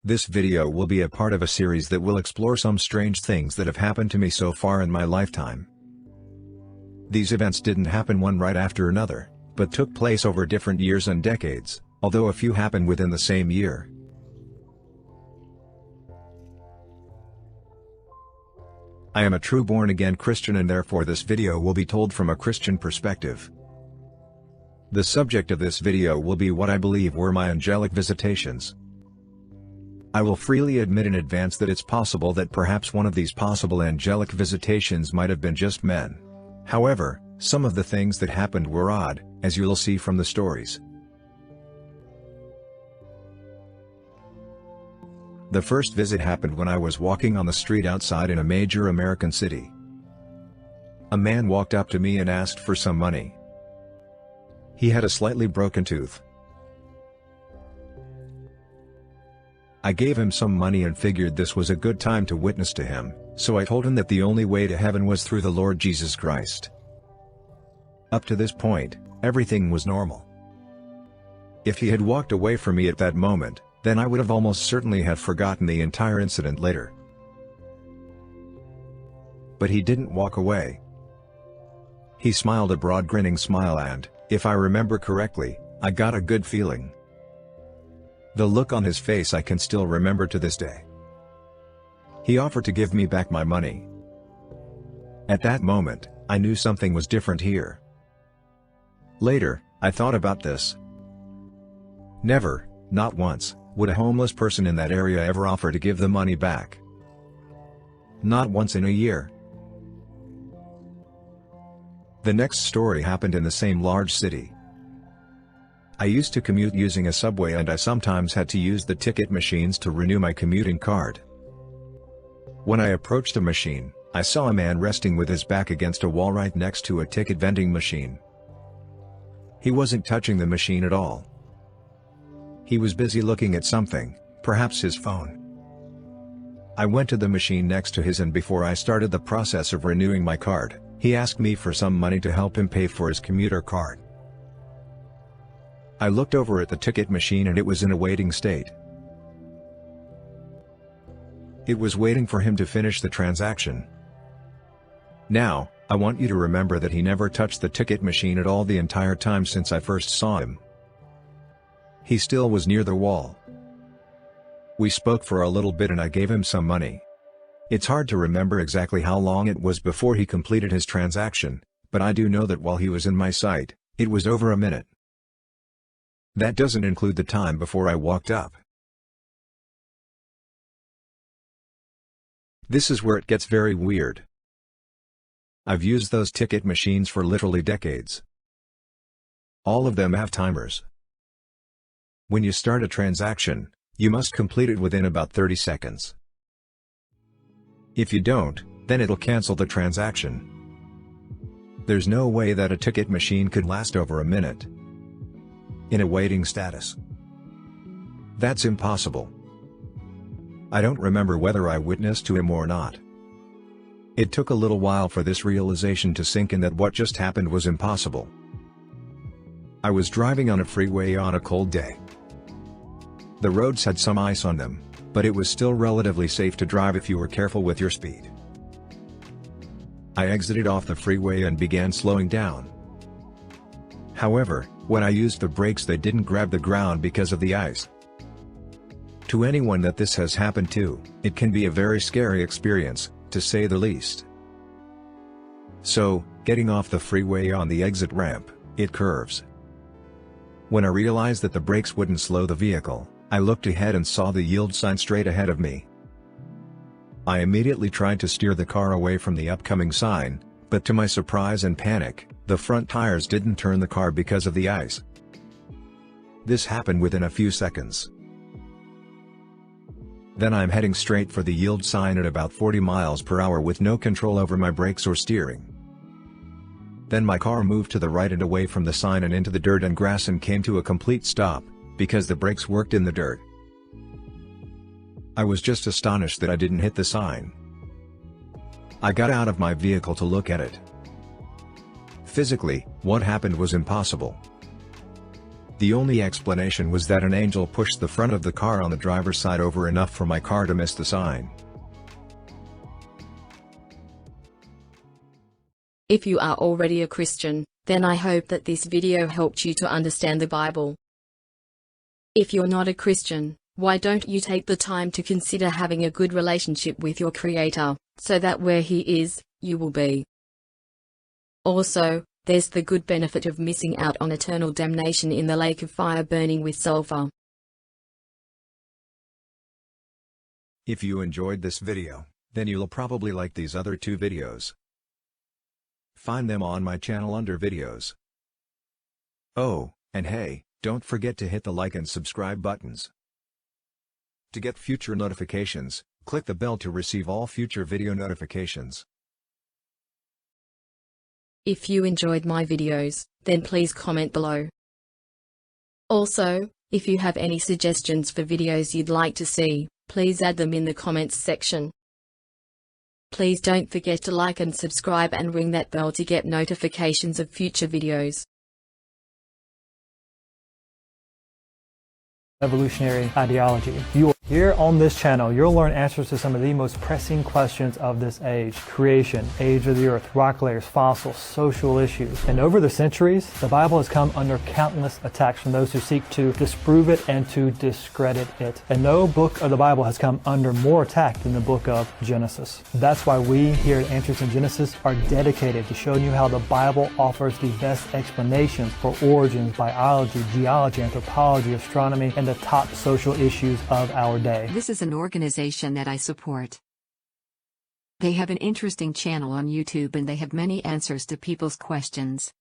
This video will be a part of a series that will explore some strange things that have happened to me so far in my lifetime. These events didn't happen one right after another, but took place over different years and decades, although a few happened within the same year. I am a true born-again Christian, and therefore this video will be told from a Christian perspective. The subject of this video will be what I believe were my angelic visitations. I will freely admit in advance that it's possible that perhaps one of these possible angelic visitations might have been just men. However, some of the things that happened were odd, as you'll see from the stories. The first visit happened when I was walking on the street outside in a major American city. A man walked up to me and asked for some money. He had a slightly broken tooth. I gave him some money and figured this was a good time to witness to him, so I told him that the only way to heaven was through the Lord Jesus Christ. Up to this point, everything was normal. If he had walked away from me at that moment, then I would have almost certainly have forgotten the entire incident later. But he didn't walk away. He smiled a broad grinning smile and, if I remember correctly, I got a good feeling. The look on his face I can still remember to this day. He offered to give me back my money. At that moment, I knew something was different here. Later, I thought about this. Never, not once, would a homeless person in that area ever offer to give the money back. Not once in a year. The next story happened in the same large city. I used to commute using a subway, and I sometimes had to use the ticket machines to renew my commuting card. When I approached a machine, I saw a man resting with his back against a wall right next to a ticket vending machine. He wasn't touching the machine at all. He was busy looking at something, perhaps his phone. I went to the machine next to his, and before I started the process of renewing my card, he asked me for some money to help him pay for his commuter card. I looked over at the ticket machine and it was in a waiting state. It was waiting for him to finish the transaction. Now, I want you to remember that he never touched the ticket machine at all the entire time since I first saw him. He still was near the wall. We spoke for a little bit and I gave him some money. It's hard to remember exactly how long it was before he completed his transaction, but I do know that while he was in my sight, it was over a minute. That doesn't include the time before I walked up. This is where it gets very weird. I've used those ticket machines for literally decades. All of them have timers. When you start a transaction, you must complete it within about 30 seconds. If you don't, then it'll cancel the transaction. There's no way that a ticket machine could last over a minute in a waiting status. That's impossible. I don't remember whether I witnessed to him or not. It took a little while for this realization to sink in that what just happened was impossible. I was driving on a freeway on a cold day. The roads had some ice on them, but it was still relatively safe to drive if you were careful with your speed. I exited off the freeway and began slowing down. However, when I used the brakes, they didn't grab the ground because of the ice. To anyone that this has happened to, it can be a very scary experience, to say the least. So, getting off the freeway on the exit ramp, it curves. When I realized that the brakes wouldn't slow the vehicle, I looked ahead and saw the yield sign straight ahead of me. I immediately tried to steer the car away from the upcoming sign, but to my surprise and panic, the front tires didn't turn the car because of the ice. This happened within a few seconds. Then I'm heading straight for the yield sign at about 40 miles per hour with no control over my brakes or steering. Then my car moved to the right and away from the sign and into the dirt and grass and came to a complete stop, because the brakes worked in the dirt. I was just astonished that I didn't hit the sign. I got out of my vehicle to look at it. Physically, what happened was impossible. The only explanation was that an angel pushed the front of the car on the driver's side over enough for my car to miss the sign. If you are already a Christian, then I hope that this video helped you to understand the Bible. If you're not a Christian, why don't you take the time to consider having a good relationship with your Creator, so that where He is, you will be. Also, there's the good benefit of missing out on eternal damnation in the lake of fire burning with sulfur. If you enjoyed this video, then you'll probably like these other 2 videos. Find them on my channel under videos. Oh, and hey, don't forget to hit the like and subscribe buttons. To get future notifications, click the bell to receive all future video notifications. If you enjoyed my videos, then please comment below. Also, if you have any suggestions for videos you'd like to see, please add them in the comments section. Please don't forget to like and subscribe and ring that bell to get notifications of future videos. Evolutionary ideology. Here on this channel, you'll learn answers to some of the most pressing questions of this age. Creation, age of the earth, rock layers, fossils, social issues. And over the centuries, the Bible has come under countless attacks from those who seek to disprove it and to discredit it. And no book of the Bible has come under more attack than the book of Genesis. That's why we here at Answers in Genesis are dedicated to showing you how the Bible offers the best explanations for origins, biology, geology, anthropology, astronomy, and the top social issues of our day. This is an organization that I support. They have an interesting channel on YouTube and they have many answers to people's questions.